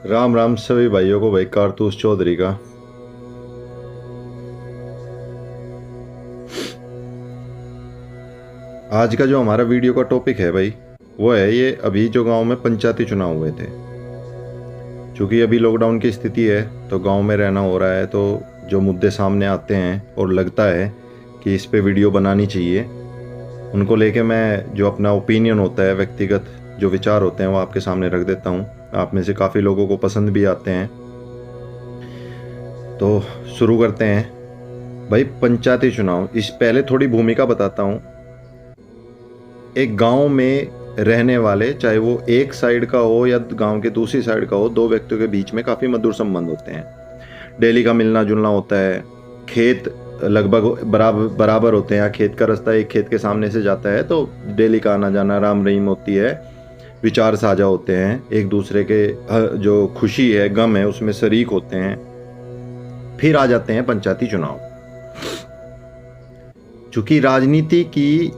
राम राम सभी भाइयों को। भाई कारतूस चौधरी का आज का जो हमारा वीडियो का टॉपिक है भाई, वो है ये अभी जो गांव में पंचायती चुनाव हुए थे। क्योंकि अभी लॉकडाउन की स्थिति है तो गांव में रहना हो रहा है, तो जो मुद्दे सामने आते हैं और लगता है कि इस पे वीडियो बनानी चाहिए, उनको लेके मैं जो अपना ओपिनियन होता है, व्यक्तिगत जो विचार होते हैं, वो आपके सामने रख देता हूँ। आप में से काफ़ी लोगों को पसंद भी आते हैं। तो शुरू करते हैं भाई। पंचायती चुनाव, इस पहले थोड़ी भूमिका बताता हूँ। एक गांव में रहने वाले, चाहे वो एक साइड का हो या गांव के दूसरी साइड का हो, दो व्यक्तियों के बीच में काफ़ी मधुर संबंध होते हैं। डेली का मिलना जुलना होता है। खेत लगभग बराबर होते हैं। खेत का रास्ता एक खेत के सामने से जाता है, तो डेली का आना जाना, राम रहीम होती है। विचार साझा होते हैं, एक दूसरे के जो खुशी है, गम है, उसमें शरीक होते हैं। फिर आ जाते हैं पंचायती चुनाव। चूंकि राजनीति की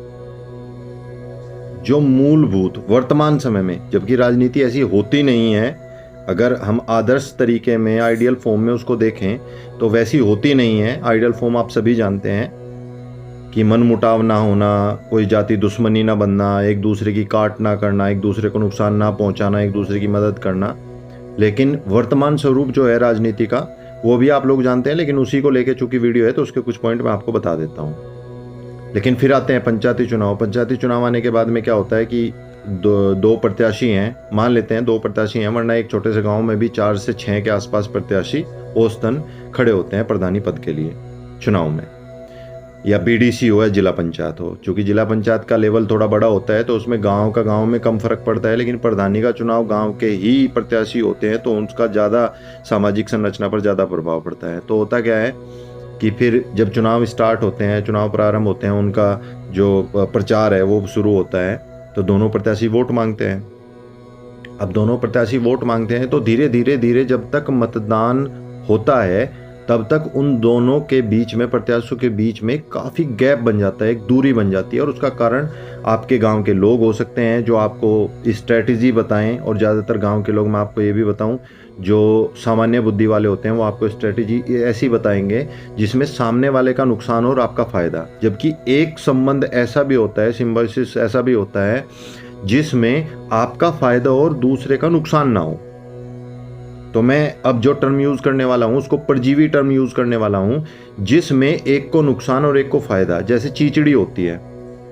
जो मूलभूत वर्तमान समय में, जबकि राजनीति ऐसी होती नहीं है, अगर हम आदर्श तरीके में आइडियल फॉर्म में उसको देखें तो वैसी होती नहीं है। आइडियल फॉर्म आप सभी जानते हैं कि मनमुटाव ना होना, कोई जाति दुश्मनी ना बनना, एक दूसरे की काट ना करना, एक दूसरे को नुकसान ना पहुंचाना, एक दूसरे की मदद करना। लेकिन वर्तमान स्वरूप जो है राजनीति का, वो भी आप लोग जानते हैं। लेकिन उसी को लेके चूंकि वीडियो है तो उसके कुछ पॉइंट मैं आपको बता देता हूँ। लेकिन फिर आते हैं पंचायती चुनाव। पंचायती चुनाव आने के बाद में क्या होता है कि दो प्रत्याशी हैं, मान लेते हैं दो प्रत्याशी हैं, वरना एक छोटे से गांव में भी 4 से 6 के आसपास प्रत्याशी औसतन खड़े होते हैं प्रधानी पद के लिए चुनाव में, या बीडीसी हो या जिला पंचायत हो। चूंकि जिला पंचायत का लेवल थोड़ा बड़ा होता है तो उसमें गांव में कम फर्क पड़ता है। लेकिन प्रधानी का चुनाव गांव के ही प्रत्याशी होते हैं तो उसका ज़्यादा सामाजिक संरचना पर ज़्यादा प्रभाव पड़ता है। तो होता क्या है कि फिर जब चुनाव स्टार्ट होते हैं, चुनाव प्रारंभ होते हैं, उनका जो प्रचार है वो शुरू होता है, तो दोनों प्रत्याशी वोट मांगते हैं। अब दोनों प्रत्याशी वोट मांगते हैं तो धीरे धीरे जब तक मतदान होता है तब तक उन दोनों के बीच में, प्रत्याशियों के बीच में काफ़ी गैप बन जाता है, एक दूरी बन जाती है। और उसका कारण आपके गांव के लोग हो सकते हैं जो आपको स्ट्रेटजी बताएं, और ज़्यादातर गांव के लोग, मैं आपको ये भी बताऊं, जो सामान्य बुद्धि वाले होते हैं वो आपको स्ट्रेटजी ऐसी बताएंगे जिसमें सामने वाले का नुकसान और आपका फ़ायदा। जबकि एक संबंध ऐसा भी होता है, सिम्बायोसिस ऐसा भी होता है, जिसमें आपका फ़ायदा और दूसरे का नुकसान ना हो। तो मैं अब जो टर्म यूज़ करने वाला हूँ उसको परजीवी टर्म यूज़ करने वाला हूँ, जिसमें एक को नुकसान और एक को फ़ायदा। जैसे चीचड़ी होती है,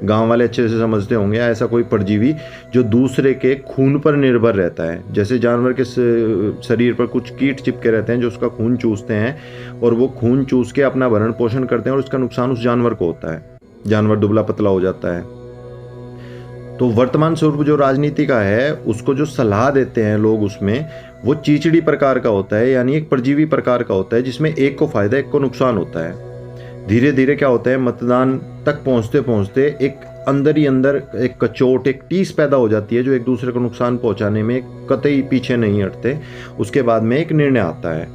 गांव वाले अच्छे से समझते होंगे, ऐसा कोई परजीवी जो दूसरे के खून पर निर्भर रहता है। जैसे जानवर के शरीर पर कुछ कीट चिपके रहते हैं जो उसका खून चूसते हैं, और वो खून चूस के अपना भरण पोषण करते हैं, और उसका नुकसान उस जानवर को होता है। जानवर दुबला पतला हो जाता है। तो वर्तमान स्वरूप जो राजनीति का है, उसको जो सलाह देते हैं लोग, उसमें वो चीचड़ी प्रकार का होता है, यानी एक परजीवी प्रकार का होता है, जिसमें एक को फायदा एक को नुकसान होता है। धीरे धीरे क्या होता है, मतदान तक पहुंचते पहुंचते एक अंदर ही अंदर एक कचोट, एक टीस पैदा हो जाती है, जो एक दूसरे को नुकसान पहुंचाने में कतई पीछे नहीं हटते। उसके बाद में एक निर्णय आता है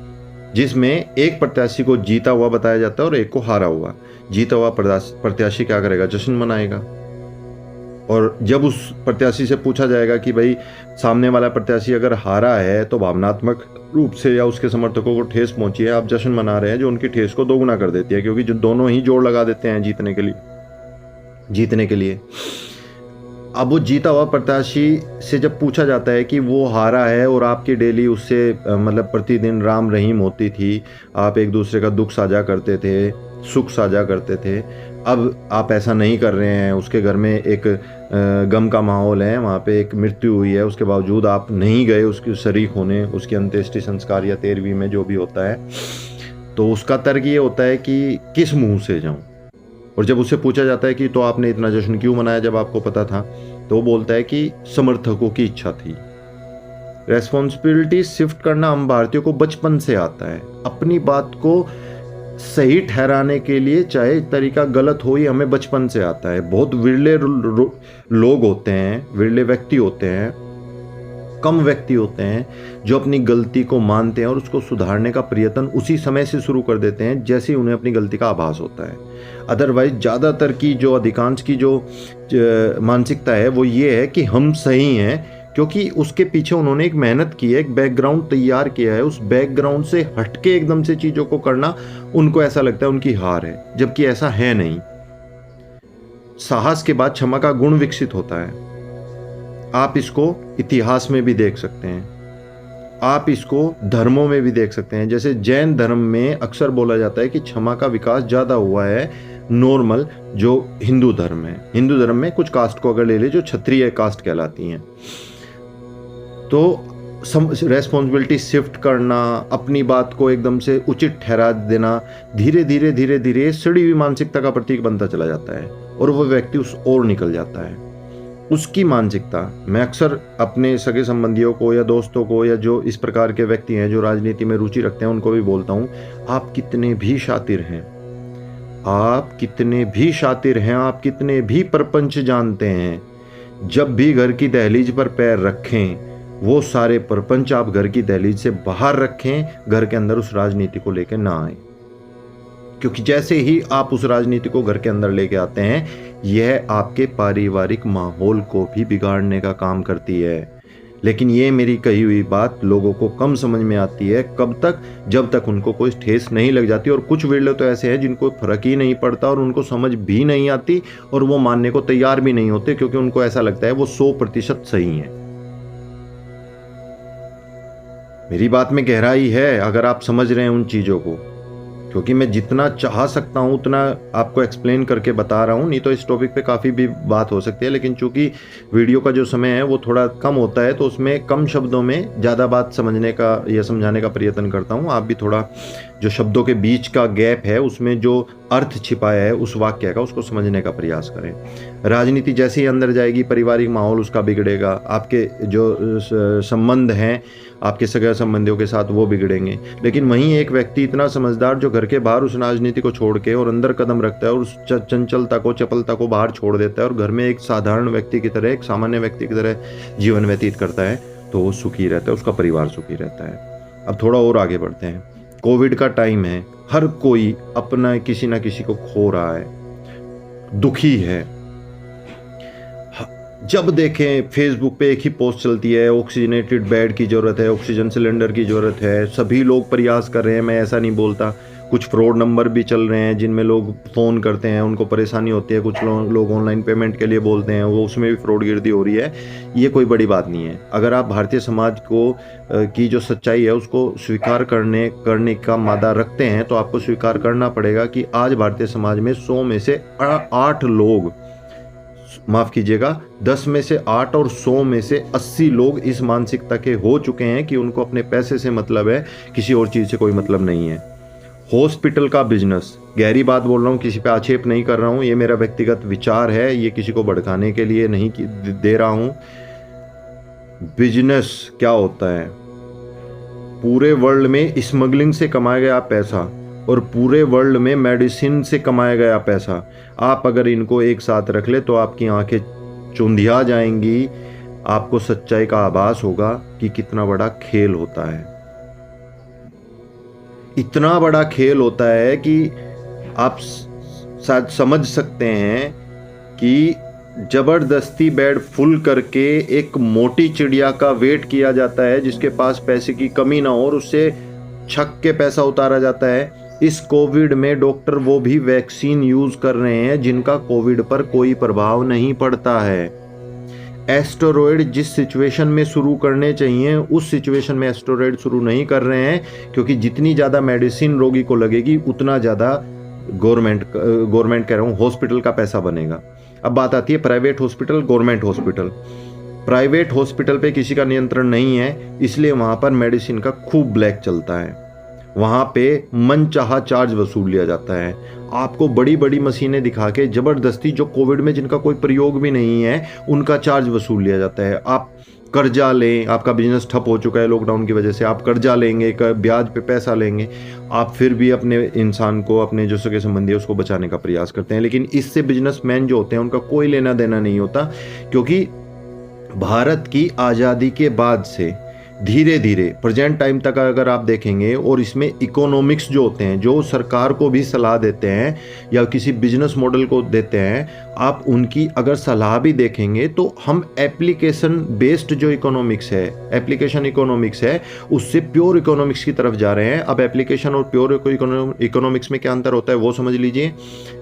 जिसमें एक प्रत्याशी को जीता हुआ बताया जाता है और एक को हारा हुआ। जीता हुआ प्रत्याशी क्या करेगा, जश्न मनाएगा। और जब उस प्रत्याशी से पूछा जाएगा कि भाई सामने वाला प्रत्याशी अगर हारा है तो भावनात्मक रूप से या उसके समर्थकों को ठेस पहुंची है, आप जश्न मना रहे हैं, जो उनकी ठेस को दोगुना कर देती है, क्योंकि जो दोनों ही जोड़ लगा देते हैं जीतने के लिए। अब वो जीता हुआ प्रत्याशी से जब पूछा जाता है कि वो हारा है और आपकी डेली उससे मतलब प्रतिदिन राम रहीम होती थी, आप एक दूसरे का दुख साझा करते थे, सुख साझा करते थे, अब आप ऐसा नहीं कर रहे हैं, उसके घर में एक गम का माहौल है, वहाँ पे एक मृत्यु हुई है, उसके बावजूद आप नहीं गए उसकी शरीक होने, उसकी अंत्येष्टि संस्कार या 13वीं में जो भी होता है। तो उसका तर्क ये होता है कि किस मुंह से जाऊं। और जब उससे पूछा जाता है कि तो आपने इतना जश्न क्यों मनाया जब आपको पता था, तो वो बोलता है कि समर्थकों की इच्छा थी। रेस्पॉन्सिबिलिटी शिफ्ट करना हम भारतीयों को बचपन से आता है। अपनी बात को सही ठहराने के लिए चाहे तरीका गलत हो, ये हमें बचपन से आता है। बहुत विरले लोग होते हैं, विरले व्यक्ति होते हैं, कम व्यक्ति होते हैं जो अपनी गलती को मानते हैं और उसको सुधारने का प्रयत्न उसी समय से शुरू कर देते हैं जैसे ही उन्हें अपनी गलती का आभास होता है। अदरवाइज ज़्यादातर की जो अधिकांश की जो मानसिकता है वो ये है कि हम सही हैं, क्योंकि उसके पीछे उन्होंने एक मेहनत की है, एक बैकग्राउंड तैयार किया है। उस बैकग्राउंड से हटके एकदम से चीज़ों को करना उनको ऐसा लगता है उनकी हार है, जबकि ऐसा है नहीं। साहस के बाद क्षमा का गुण विकसित होता है। आप इसको इतिहास में भी देख सकते हैं, आप इसको धर्मों में भी देख सकते हैं। जैसे जैन धर्म में अक्सर बोला जाता है कि क्षमा का विकास ज़्यादा हुआ है नॉर्मल जो हिंदू धर्म है। हिंदू धर्म में कुछ कास्ट को अगर ले ले जो क्षत्रिय कास्ट कहलाती हैं, तो रेस्पॉन्सिबिलिटी शिफ्ट करना, अपनी बात को एकदम से उचित ठहरा देना, धीरे धीरे धीरे धीरे सड़ी हुई मानसिकता का प्रतीक बनता चला जाता है और वो व्यक्ति उस ओर निकल जाता है। उसकी मानसिकता, मैं अक्सर अपने सगे संबंधियों को या दोस्तों को या जो इस प्रकार के व्यक्ति हैं जो राजनीति में रुचि रखते हैं उनको भी बोलता हूँ, आप कितने भी शातिर हैं, आप कितने भी शातिर हैं, आप कितने भी प्रपंच जानते हैं, जब भी घर की दहलीज पर पैर रखें वो सारे प्रपंच आप घर की दहलीज से बाहर रखें, घर के अंदर उस राजनीति को लेकर ना आए। क्योंकि जैसे ही आप उस राजनीति को घर के अंदर लेके आते हैं, यह आपके पारिवारिक माहौल को भी बिगाड़ने का काम करती है। लेकिन ये मेरी कही हुई बात लोगों को कम समझ में आती है। कब तक? जब तक उनको कोई ठेस नहीं लग जाती। और कुछ वीडियो तो ऐसे हैं जिनको फर्क ही नहीं पड़ता और उनको समझ भी नहीं आती और वो मानने को तैयार भी नहीं होते, क्योंकि उनको ऐसा लगता है वो 100% सही है। मेरी बात में गहराई है अगर आप समझ रहे हैं उन चीज़ों को, क्योंकि मैं जितना चाह सकता हूं उतना आपको एक्सप्लेन करके बता रहा हूं। नहीं तो इस टॉपिक पे काफ़ी भी बात हो सकती है, लेकिन चूंकि वीडियो का जो समय है वो थोड़ा कम होता है, तो उसमें कम शब्दों में ज़्यादा बात समझने का या समझाने का प्रयत्न करता हूं। आप भी थोड़ा जो शब्दों के बीच का गैप है उसमें जो अर्थ छिपाया है उस वाक्य का, उसको समझने का प्रयास करें। राजनीति जैसे ही अंदर जाएगी, पारिवारिक माहौल उसका बिगड़ेगा, आपके जो संबंध हैं आपके सगे संबंधियों के साथ वो बिगड़ेंगे। लेकिन वहीं एक व्यक्ति इतना समझदार जो घर के बाहर उस राजनीति को छोड़ के और अंदर कदम रखता है और उस चंचलता को, चपलता को बाहर छोड़ देता है और घर में एक साधारण व्यक्ति की तरह, एक सामान्य व्यक्ति की तरह जीवन व्यतीत करता है, तो वो सुखी रहता है, उसका परिवार सुखी रहता है। अब थोड़ा और आगे बढ़ते हैं। कोविड का टाइम है, हर कोई अपना किसी ना किसी को खो रहा है, दुखी है। जब देखें फेसबुक पे एक ही पोस्ट चलती है, ऑक्सीजनेटेड बेड की ज़रूरत है, ऑक्सीजन सिलेंडर की ज़रूरत है। सभी लोग प्रयास कर रहे हैं, मैं ऐसा नहीं बोलता। कुछ फ्रॉड नंबर भी चल रहे हैं जिनमें लोग फ़ोन करते हैं, उनको परेशानी होती है। कुछ लोग ऑनलाइन पेमेंट के लिए बोलते हैं, वो उसमें भी फ्रॉडगिर्दी हो रही है। ये कोई बड़ी बात नहीं है। अगर आप भारतीय समाज को की जो सच्चाई है उसको स्वीकार करने का मादा रखते हैं, तो आपको स्वीकार करना पड़ेगा कि आज भारतीय समाज में 100 में से 8 लोग, माफ़ कीजिएगा 10 में से 8 और 100 में से 80 लोग इस मानसिकता के हो चुके हैं कि उनको अपने पैसे से मतलब है, किसी और चीज़ से कोई मतलब नहीं है। हॉस्पिटल का बिजनेस, गहरी बात बोल रहा हूँ, किसी पे आक्षेप नहीं कर रहा हूँ, ये मेरा व्यक्तिगत विचार है, ये किसी को भड़काने के लिए नहीं दे रहा हूँ। बिजनेस क्या होता है? पूरे वर्ल्ड में स्मगलिंग से कमाया गया पैसा और पूरे वर्ल्ड में मेडिसिन से कमाया गया पैसा, आप अगर इनको एक साथ रख ले तो आपकी आंखें चुंधिया जाएंगी। आपको सच्चाई का आभास होगा कि कितना बड़ा खेल होता है। इतना बड़ा खेल होता है कि आप शायद समझ सकते हैं कि जबरदस्ती बेड फुल करके एक मोटी चिड़िया का वेट किया जाता है जिसके पास पैसे की कमी ना हो, और उससे छक के पैसा उतारा जाता है। इस कोविड में डॉक्टर वो भी वैक्सीन यूज कर रहे हैं जिनका कोविड पर कोई प्रभाव नहीं पड़ता है। एस्टेरॉयड जिस सिचुएशन में शुरू करने चाहिए उस सिचुएशन में एस्टेरॉयड शुरू नहीं कर रहे हैं, क्योंकि जितनी ज़्यादा मेडिसिन रोगी को लगेगी उतना ज़्यादा गवर्नमेंट कह रहा हूँ हॉस्पिटल का पैसा बनेगा। अब बात आती है private hospital, government hospital. Private hospital पे किसी का नियंत्रण नहीं है, इसलिए वहाँ पर मेडिसिन का खूब ब्लैक चलता है। वहाँ पे मनचाहा चार्ज वसूल लिया जाता है। आपको बड़ी बड़ी मशीनें दिखा के ज़बरदस्ती, जो कोविड में जिनका कोई प्रयोग भी नहीं है, उनका चार्ज वसूल लिया जाता है। आप कर्जा लें, आपका बिजनेस ठप हो चुका है लॉकडाउन की वजह से, आप कर्जा लेंगे, ब्याज पे पैसा लेंगे, आप फिर भी अपने इंसान को, अपने जो सगे संबंधी है उसको बचाने का प्रयास करते हैं। लेकिन इससे बिजनेसमैन जो होते हैं उनका कोई लेना देना नहीं होता, क्योंकि भारत की आज़ादी के बाद से धीरे धीरे प्रेजेंट टाइम तक अगर आप देखेंगे, और इसमें इकोनॉमिक्स जो होते हैं, जो सरकार को भी सलाह देते हैं या किसी बिजनेस मॉडल को देते हैं, आप उनकी अगर सलाह भी देखेंगे तो हम एप्लीकेशन बेस्ड जो इकोनॉमिक्स है, एप्लीकेशन इकोनॉमिक्स है, उससे प्योर इकोनॉमिक्स की तरफ जा रहे हैं। अब एप्लीकेशन और प्योर इकोनॉमिक्स में क्या अंतर होता है वो समझ लीजिए।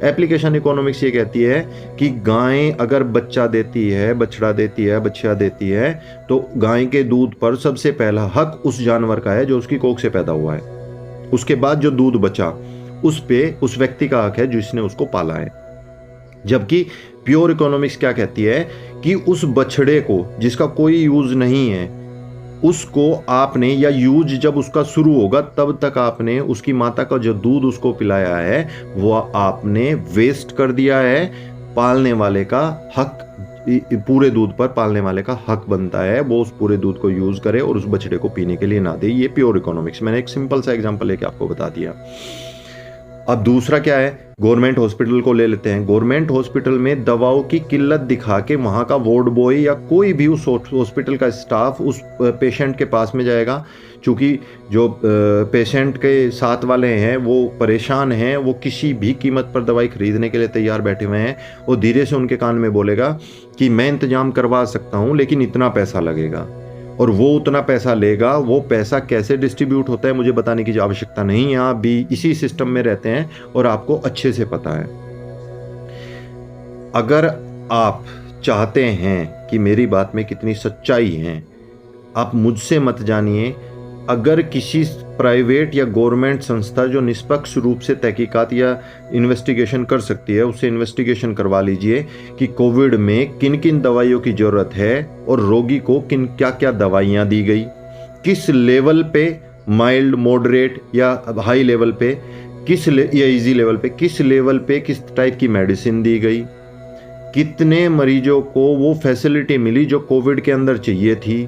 एप्लीकेशन इकोनॉमिक्स ये कहती है कि गाय अगर बच्चा देती है, बछड़ा देती है, बच्चा देती है, तो गाय के दूध पर सबसे पहला हक उस जानवर का है जो उसकी कोख से पैदा हुआ है। उसके बाद जो दूध बचा उस पे उस व्यक्ति का हक है जिसने उसको पाला है। जबकि प्योर इकोनॉमिक्स क्या कहती है कि उस बछड़े को जिसका कोई यूज नहीं है, उसको आपने, या यूज जब उसका शुरू होगा तब तक आपने उसकी माता का जो दूध उसको पिलाया है वो आपने वेस्ट कर दिया है। पालने वाले का हक, पूरे दूध पर पालने वाले का हक बनता है वो उस पूरे दूध को यूज करे और उस बछड़े को पीने के लिए ना दे। ये प्योर इकोनॉमिक्स, मैंने एक सिंपल सा एग्जांपल लेके आपको बता दिया। अब दूसरा क्या है, गवर्नमेंट हॉस्पिटल को ले लेते हैं। गवर्नमेंट हॉस्पिटल में दवाओं की किल्लत दिखा के वहाँ का वार्ड बॉय या कोई भी उस हॉस्पिटल का स्टाफ उस पेशेंट के पास में जाएगा। चूँकि जो पेशेंट के साथ वाले हैं वो परेशान हैं, वो किसी भी कीमत पर दवाई खरीदने के लिए तैयार बैठे हुए हैं, वो धीरे से उनके कान में बोलेगा कि मैं इंतजाम करवा सकता हूँ लेकिन इतना पैसा लगेगा, और वो उतना पैसा लेगा। वो पैसा कैसे डिस्ट्रीब्यूट होता है मुझे बताने की आवश्यकता नहीं है, आप भी इसी सिस्टम में रहते हैं और आपको अच्छे से पता है। अगर आप चाहते हैं कि मेरी बात में कितनी सच्चाई है, आप मुझसे मत जानिए। अगर किसी प्राइवेट या गवर्नमेंट संस्था जो निष्पक्ष रूप से तहकीकात या इन्वेस्टिगेशन कर सकती है, उससे इन्वेस्टिगेशन करवा लीजिए कि कोविड में किन किन दवाइयों की ज़रूरत है और रोगी को किन क्या क्या दवाइयाँ दी गई, किस लेवल पे, माइल्ड, मॉडरेट या हाई लेवल पे, या इजी लेवल पे, किस लेवल पे किस टाइप की मेडिसिन दी गई, कितने मरीजों को वो फैसिलिटी मिली जो कोविड के अंदर चाहिए थी,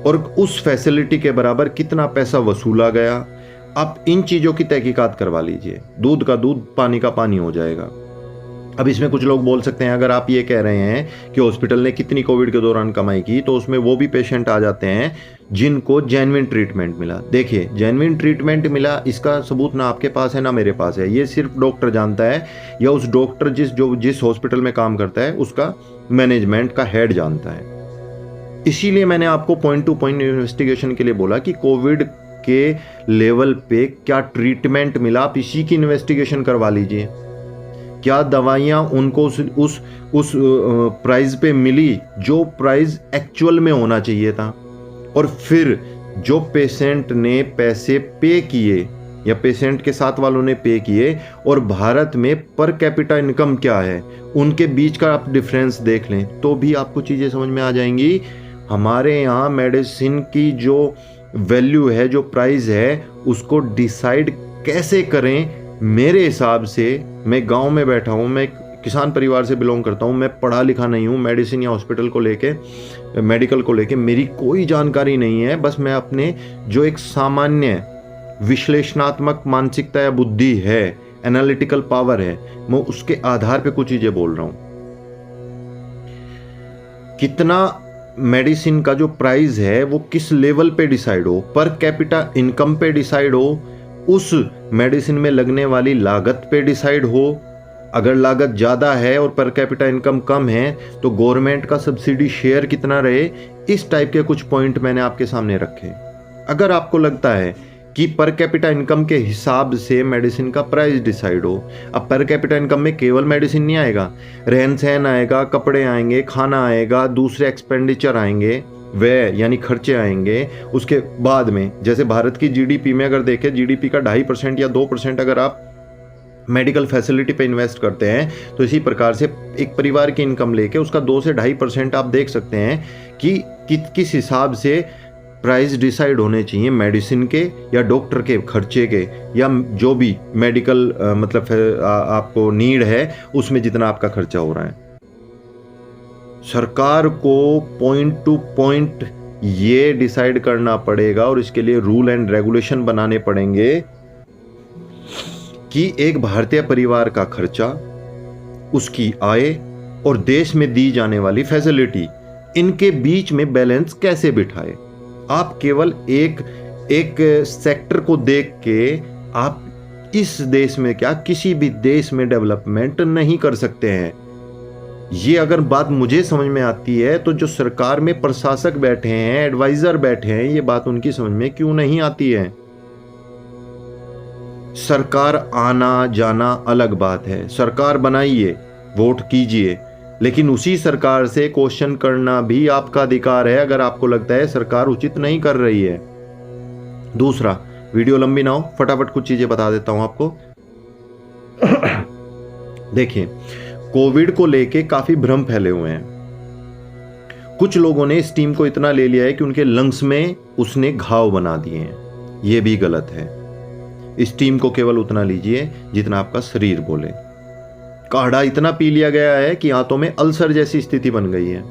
और उस फैसिलिटी के बराबर कितना पैसा वसूला गया। आप इन चीज़ों की तहकीकात करवा लीजिए, दूध का दूध, पानी का पानी हो जाएगा। अब इसमें कुछ लोग बोल सकते हैं, अगर आप ये कह रहे हैं कि हॉस्पिटल ने कितनी कोविड के दौरान कमाई की, तो उसमें वो भी पेशेंट आ जाते हैं जिनको जेन्युइन ट्रीटमेंट मिला। देखिए, जेन्युइन ट्रीटमेंट मिला इसका सबूत ना आपके पास है ना मेरे पास है, ये सिर्फ डॉक्टर जानता है, या उस डॉक्टर जिस हॉस्पिटल में काम करता है उसका मैनेजमेंट का हेड जानता है। इसीलिए मैंने आपको पॉइंट टू पॉइंट इन्वेस्टिगेशन के लिए बोला कि कोविड के लेवल पे क्या ट्रीटमेंट मिला, आप इसी की इन्वेस्टिगेशन करवा लीजिए। क्या दवाइयाँ उनको उस प्राइस पे मिली जो प्राइस एक्चुअल में होना चाहिए था, और फिर जो पेशेंट ने पैसे पे किए या पेशेंट के साथ वालों ने पे किए और भारत में पर कैपिटा इनकम क्या है, उनके बीच का आप डिफरेंस देख लें तो भी आपको चीज़ें समझ में आ जाएंगी। हमारे यहाँ मेडिसिन की जो वैल्यू है, जो प्राइस है, उसको डिसाइड कैसे करें। मेरे हिसाब से, मैं गांव में बैठा हूँ, मैं किसान परिवार से बिलोंग करता हूँ, मैं पढ़ा लिखा नहीं हूँ, मेडिसिन या हॉस्पिटल को लेके, मेडिकल को लेके मेरी कोई जानकारी नहीं है। बस मैं अपने जो एक सामान्य विश्लेषणात्मक मानसिकता या बुद्धि है, एनालिटिकल पावर है, मैं उसके आधार पे कुछ चीज़ें बोल रहा हूँ। कितना मेडिसिन का जो प्राइस है वो किस लेवल पे डिसाइड हो, पर कैपिटा इनकम पे डिसाइड हो, उस मेडिसिन में लगने वाली लागत पे डिसाइड हो। अगर लागत ज़्यादा है और पर कैपिटा इनकम कम है तो गवर्नमेंट का सब्सिडी शेयर कितना रहे, इस टाइप के कुछ पॉइंट मैंने आपके सामने रखे। अगर आपको लगता है कि पर कैपिटा इनकम के हिसाब से मेडिसिन का प्राइस डिसाइड हो, अब पर कैपिटा इनकम में केवल मेडिसिन नहीं आएगा, रहन सहन आएगा, कपड़े आएंगे, खाना आएगा, दूसरे एक्सपेंडिचर आएंगे, व्यय यानी खर्चे आएंगे। उसके बाद में जैसे भारत की जीडीपी में अगर देखें, जीडीपी का 2.5% या 2% अगर आप मेडिकल फैसिलिटी पे इन्वेस्ट करते हैं, तो इसी प्रकार से एक परिवार की इनकम लेके उसका 2 से 2.5% आप देख सकते हैं कि किस हिसाब से प्राइस डिसाइड होने चाहिए मेडिसिन के या डॉक्टर के खर्चे के, या जो भी मेडिकल मतलब आपको नीड है उसमें जितना आपका खर्चा हो रहा है। सरकार को पॉइंट टू पॉइंट ये डिसाइड करना पड़ेगा और इसके लिए रूल एंड रेगुलेशन बनाने पड़ेंगे कि एक भारतीय परिवार का खर्चा, उसकी आय और देश में दी जाने वाली फैसिलिटी, इनके बीच में बैलेंस कैसे बिठाए। आप केवल एक एक सेक्टर को देख के आप इस देश में क्या किसी भी देश में डेवलपमेंट नहीं कर सकते हैं। ये अगर बात मुझे समझ में आती है तो जो सरकार में प्रशासक बैठे हैं, एडवाइजर बैठे हैं, ये बात उनकी समझ में क्यों नहीं आती है। सरकार आना जाना अलग बात है, सरकार बनाइए, वोट कीजिए, लेकिन उसी सरकार से क्वेश्चन करना भी आपका अधिकार है अगर आपको लगता है सरकार उचित नहीं कर रही है। दूसरा, वीडियो लंबी ना हो, फटाफट कुछ चीजें बता देता हूं आपको। देखिए, कोविड को लेके काफी भ्रम फैले हुए हैं। कुछ लोगों ने इस टीम को इतना ले लिया है कि उनके लंग्स में उसने घाव बना दिए हैं। यह भी गलत है। इस टीम को केवल उतना लीजिए जितना आपका शरीर बोले। काढ़ा इतना पी लिया गया है कि हाथों में अल्सर जैसी स्थिति बन गई है।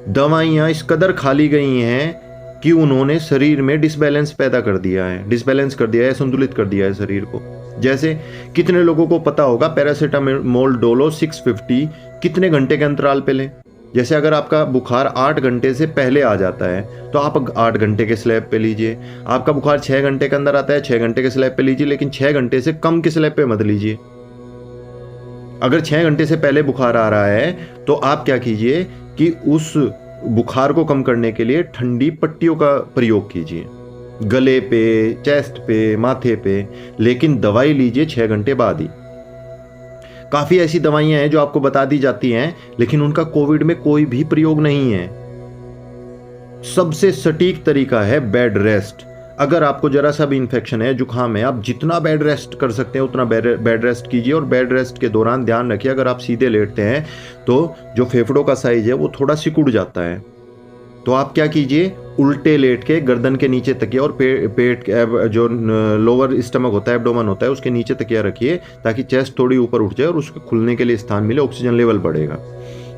दवाइयां इस कदर खा ली गई हैं कि उन्होंने शरीर में डिसबैलेंस पैदा कर दिया है, डिसबैलेंस कर दिया है, संतुलित कर दिया है शरीर को। जैसे कितने लोगों को पता होगा पैरासीटामोल डोलो 650 कितने घंटे के अंतराल पे लें। जैसे अगर आपका बुखार 8 घंटे से पहले आ जाता है तो आप 8 घंटे के स्लैब पे लीजिए। आपका बुखार 6 घंटे के अंदर आता है, 6 घंटे के स्लैब पे लीजिए, लेकिन 6 घंटे से कम के स्लैब पे मत लीजिए। अगर 6 घंटे से पहले बुखार आ रहा है तो आप क्या कीजिए कि उस बुखार को कम करने के लिए ठंडी पट्टियों का प्रयोग कीजिए, गले पे, चेस्ट पे, माथे पे, लेकिन दवाई लीजिए 6 घंटे बाद ही। काफी ऐसी दवाइयां हैं जो आपको बता दी जाती हैं, लेकिन उनका कोविड में कोई भी प्रयोग नहीं है। सबसे सटीक तरीका है बेड रेस्ट। अगर आपको जरा सा भी इन्फेक्शन है, जुकाम है, आप जितना बेड रेस्ट कर सकते हैं उतना बेड रेस्ट कीजिए। और बेड रेस्ट के दौरान ध्यान रखिए, अगर आप सीधे लेटते हैं तो जो फेफड़ों का साइज है वो थोड़ा सिकुड़ जाता है। तो आप क्या कीजिए, उल्टे लेट के गर्दन के नीचे तकिया और पेट जो लोअर स्टमक होता है, एब्डोमेन होता है, उसके नीचे तकिया रखिए ताकि चेस्ट थोड़ी ऊपर उठ जाए और उसके खुलने के लिए स्थान मिले, ऑक्सीजन लेवल बढ़ेगा।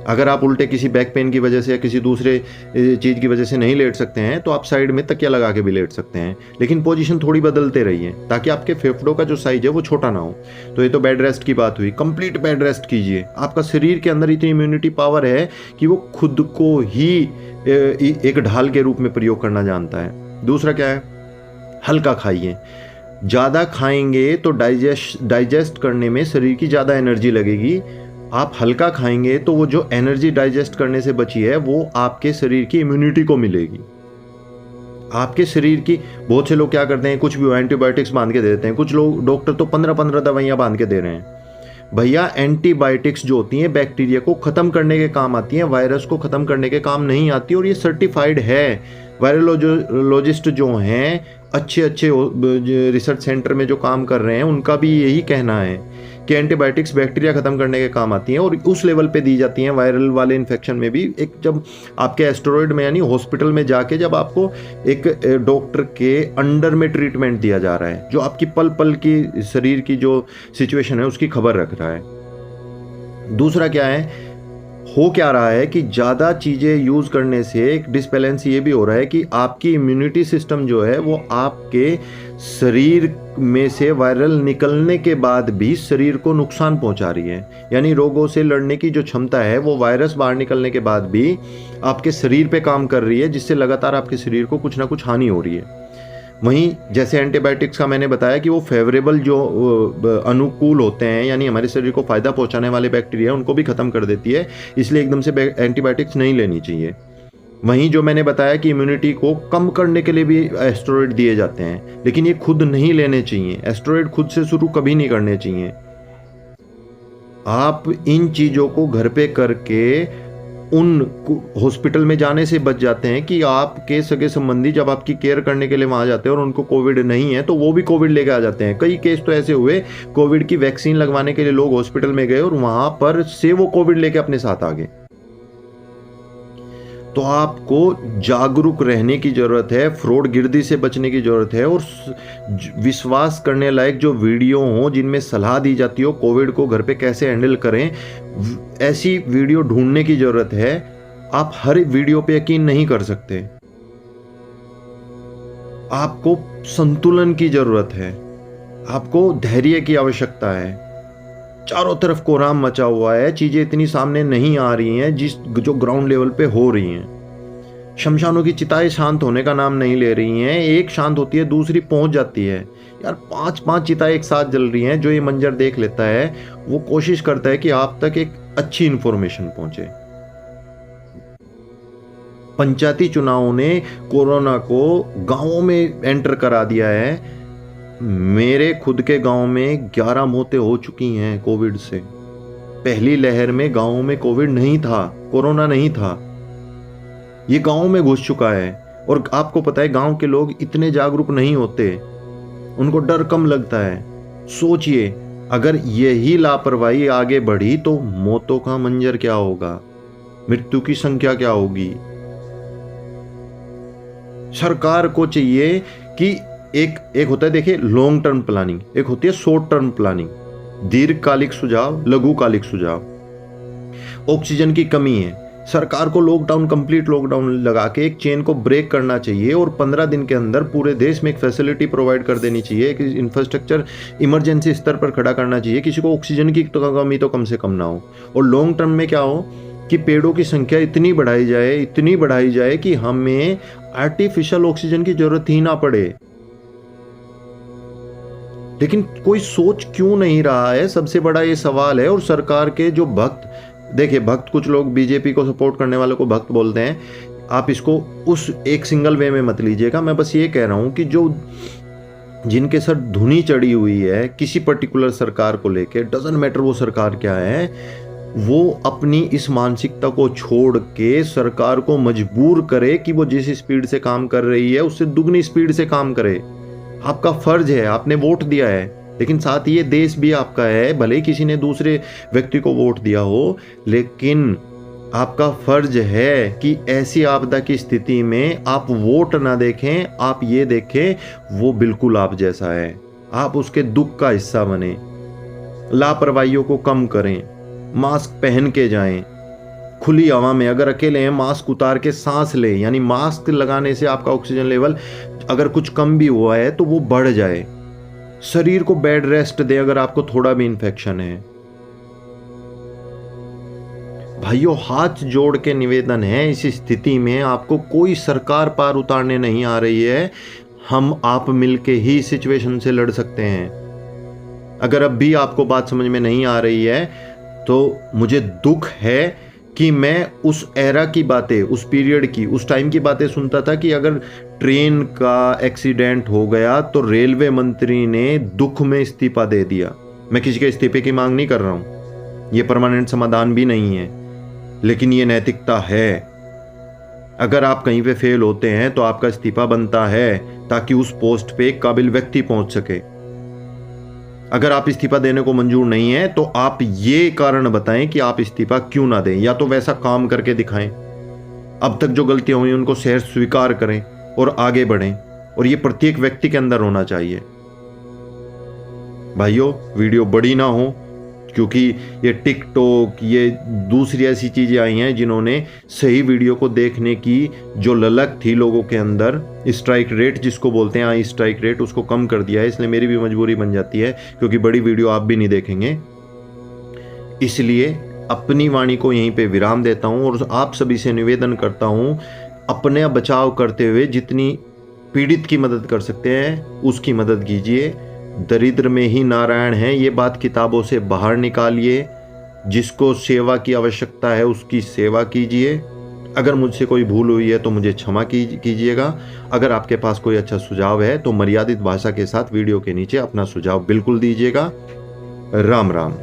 अगर आप उल्टे किसी बैक पेन की वजह से या किसी दूसरे चीज़ की वजह से नहीं लेट सकते हैं तो आप साइड में तकिया लगा के भी लेट सकते हैं, लेकिन पोजीशन थोड़ी बदलते रहिए ताकि आपके फेफड़ों का जो साइज है वो छोटा ना हो। तो ये तो बेड रेस्ट की बात हुई। कंप्लीट बेड रेस्ट कीजिए। आपका शरीर के अंदर इतनी इम्यूनिटी पावर है कि वो खुद को ही एक ढाल के रूप में प्रयोग करना जानता है। दूसरा क्या है, हल्का खाइए। ज़्यादा खाएंगे तो डाइजेस्ट करने में शरीर की ज़्यादा एनर्जी लगेगी। आप हल्का खाएंगे तो वो जो एनर्जी डाइजेस्ट करने से बची है वो आपके शरीर की इम्यूनिटी को मिलेगी। आपके शरीर की, बहुत से लोग क्या करते हैं, कुछ भी एंटीबायोटिक्स बांध के दे देते हैं। कुछ लोग, डॉक्टर तो 15-15 दवाइयां बांध के दे रहे हैं। भैया, एंटीबायोटिक्स जो होती हैं बैक्टीरिया को खत्म करने के काम आती हैं, वायरस को खत्म करने के काम नहीं आती, और ये सर्टिफाइड है। वायरोलॉजिस्ट जो हैं, अच्छे रिसर्च सेंटर में जो काम कर रहे हैं, उनका भी यही कहना है कि एंटीबायोटिक्स बैक्टीरिया खत्म करने के काम आती हैं और उस लेवल पे दी जाती हैं। वायरल वाले इन्फेक्शन में भी एक, जब आपके एस्टेरॉइड में यानी हॉस्पिटल में जाके जब आपको एक डॉक्टर के अंडर में ट्रीटमेंट दिया जा रहा है, जो आपकी पल पल की शरीर की जो सिचुएशन है उसकी खबर रख रहा है। दूसरा क्या है, हो क्या रहा है कि ज़्यादा चीज़ें यूज़ करने से एक डिसबैलेंस ये भी हो रहा है कि आपकी इम्यूनिटी सिस्टम जो है वो आपके शरीर में से वायरल निकलने के बाद भी शरीर को नुकसान पहुंचा रही है। यानी रोगों से लड़ने की जो क्षमता है वो वायरस बाहर निकलने के बाद भी आपके शरीर पे काम कर रही है, जिससे लगातार आपके शरीर को कुछ ना कुछ हानि हो रही है। वहीं जैसे एंटीबायोटिक्स का मैंने बताया कि वो फेवरेबल जो अनुकूल होते हैं, यानी हमारे शरीर को फ़ायदा पहुंचाने वाले बैक्टीरिया, उनको भी ख़त्म कर देती है, इसलिए एकदम से एंटीबायोटिक्स नहीं लेनी चाहिए। वहीं जो मैंने बताया कि इम्यूनिटी को कम करने के लिए भी एस्टेरॉइड दिए जाते हैं, लेकिन ये खुद नहीं लेने चाहिए। एस्टेरॉइड खुद से शुरू कभी नहीं करने चाहिए। आप इन चीज़ों को घर पे करके उन हॉस्पिटल में जाने से बच जाते हैं कि आपके सगे संबंधी जब आपकी केयर करने के लिए वहाँ जाते हैं और उनको कोविड नहीं है तो वो भी कोविड लेके आ जाते हैं। कई केस तो ऐसे हुए, कोविड की वैक्सीन लगवाने के लिए लोग हॉस्पिटल में गए और वहाँ पर से वो कोविड लेके अपने साथ आ गए। तो आपको जागरूक रहने की ज़रूरत है, फ्रॉड गिरदी से बचने की ज़रूरत है, और विश्वास करने लायक जो वीडियो हो जिनमें सलाह दी जाती हो कोविड को घर पे कैसे हैंडल करें, ऐसी वीडियो ढूंढने की ज़रूरत है। आप हर वीडियो पे यकीन नहीं कर सकते। आपको संतुलन की ज़रूरत है, आपको धैर्य की आवश्यकता है। चारों तरफ कोहराम मचा हुआ है, चीजें इतनी सामने नहीं आ रही हैं जो ग्राउंड लेवल पे हो रही हैं। शमशानों की चिताएं शांत होने का नाम नहीं ले रही हैं, एक शांत होती है दूसरी पहुंच जाती है। यार 5-5 चिताएं एक साथ जल रही हैं। जो ये मंजर देख लेता है वो कोशिश करता है कि आप तक एक अच्छी इंफॉर्मेशन पहुंचे। पंचायती चुनावों ने कोरोना को गांवों में एंटर करा दिया है। मेरे खुद के गांव में 11 मौतें हो चुकी हैं कोविड से। पहली लहर में गांवों में कोविड नहीं था, कोरोना नहीं था, ये गांव में घुस चुका है। और आपको पता है गांव के लोग इतने जागरूक नहीं होते, उनको डर कम लगता है। सोचिए अगर यही लापरवाही आगे बढ़ी तो मौतों का मंजर क्या होगा, मृत्यु की संख्या क्या होगी। सरकार को चाहिए कि एक होता है, देखिए लॉन्ग टर्म प्लानिंग, एक होती है शॉर्ट टर्म प्लानिंग, दीर्घकालिक सुझाव, लघुकालिक सुझाव। ऑक्सीजन की कमी है, सरकार को लॉकडाउन, कंप्लीट लॉकडाउन लगा के एक चेन को ब्रेक करना चाहिए और 15 दिन के अंदर पूरे देश में एक फैसिलिटी प्रोवाइड कर देनी चाहिए, एक इंफ्रास्ट्रक्चर इमरजेंसी स्तर पर खड़ा करना चाहिए, किसी को ऑक्सीजन की कमी तो कम से कम ना हो। और लॉन्ग टर्म में क्या हो कि पेड़ों की संख्या इतनी बढ़ाई जाए कि हमें आर्टिफिशियल ऑक्सीजन की जरूरत ही ना पड़े। लेकिन कोई सोच क्यों नहीं रहा है, सबसे बड़ा ये सवाल है। और सरकार के जो भक्त, देखिए भक्त, कुछ लोग बीजेपी को सपोर्ट करने वालों को भक्त बोलते हैं, आप इसको उस एक सिंगल वे में मत लीजिएगा। मैं बस ये कह रहा हूं कि जो जिनके सर धुनी चढ़ी हुई है किसी पर्टिकुलर सरकार को लेके, डजंट मैटर वो सरकार क्या है, वो अपनी इस मानसिकता को छोड़ के सरकार को मजबूर करे कि वो जिस स्पीड से काम कर रही है उससे दुगनी स्पीड से काम करे। आपका फर्ज है, आपने वोट दिया है, लेकिन साथ ही ये देश भी आपका है। भले ही किसी ने दूसरे व्यक्ति को वोट दिया हो, लेकिन आपका फर्ज है कि ऐसी आपदा की स्थिति में आप वोट ना देखें, आप ये देखें वो बिल्कुल आप जैसा है, आप उसके दुख का हिस्सा बने। लापरवाहियों को कम करें, मास्क पहन के जाएं, खुली हवा में अगर अकेले हैं मास्क उतार के सांस लें, यानी मास्क लगाने से आपका ऑक्सीजन लेवल अगर कुछ कम भी हुआ है तो वो बढ़ जाए। शरीर को बेड रेस्ट दे अगर आपको थोड़ा भी इन्फेक्शन है। भाइयों हाथ जोड़ के निवेदन है, इस स्थिति में आपको कोई सरकार पार उतारने नहीं आ रही है, हम आप मिलके ही सिचुएशन से लड़ सकते हैं। अगर अब भी आपको बात समझ में नहीं आ रही है तो मुझे दुख है कि मैं उस एरा की बातें, उस पीरियड की, उस टाइम की बातें सुनता था कि अगर ट्रेन का एक्सीडेंट हो गया तो रेलवे मंत्री ने दुख में इस्तीफा दे दिया। मैं किसी के इस्तीफे की मांग नहीं कर रहा हूं, ये परमानेंट समाधान भी नहीं है, लेकिन ये नैतिकता है। अगर आप कहीं पे फेल होते हैं तो आपका इस्तीफा बनता है ताकि उस पोस्ट पे एक काबिल व्यक्ति पहुंच सके। अगर आप इस्तीफा देने को मंजूर नहीं है तो आप ये कारण बताएं कि आप इस्तीफा क्यों ना दें, या तो वैसा काम करके दिखाएं, अब तक जो गलतियां हुई उनको सहर्ष स्वीकार करें और आगे बढ़ें। और ये प्रत्येक व्यक्ति के अंदर होना चाहिए। भाइयों वीडियो बड़ी ना हो, क्योंकि ये टिकटॉक, ये दूसरी ऐसी चीज़ें आई हैं जिन्होंने सही वीडियो को देखने की जो ललक थी लोगों के अंदर, स्ट्राइक रेट जिसको बोलते हैं, आई स्ट्राइक रेट, उसको कम कर दिया है। इसलिए मेरी भी मजबूरी बन जाती है, क्योंकि बड़ी वीडियो आप भी नहीं देखेंगे। इसलिए अपनी वाणी को यहीं पे विराम देता हूँ और आप सभी से निवेदन करता हूँ, अपने बचाव करते हुए जितनी पीड़ित की मदद कर सकते हैं उसकी मदद कीजिए। दरिद्र में ही नारायण है, ये बात किताबों से बाहर निकालिए। जिसको सेवा की आवश्यकता है उसकी सेवा कीजिए। अगर मुझसे कोई भूल हुई है तो मुझे क्षमा कीजिएगा। अगर आपके पास कोई अच्छा सुझाव है तो मर्यादित भाषा के साथ वीडियो के नीचे अपना सुझाव बिल्कुल दीजिएगा। राम राम।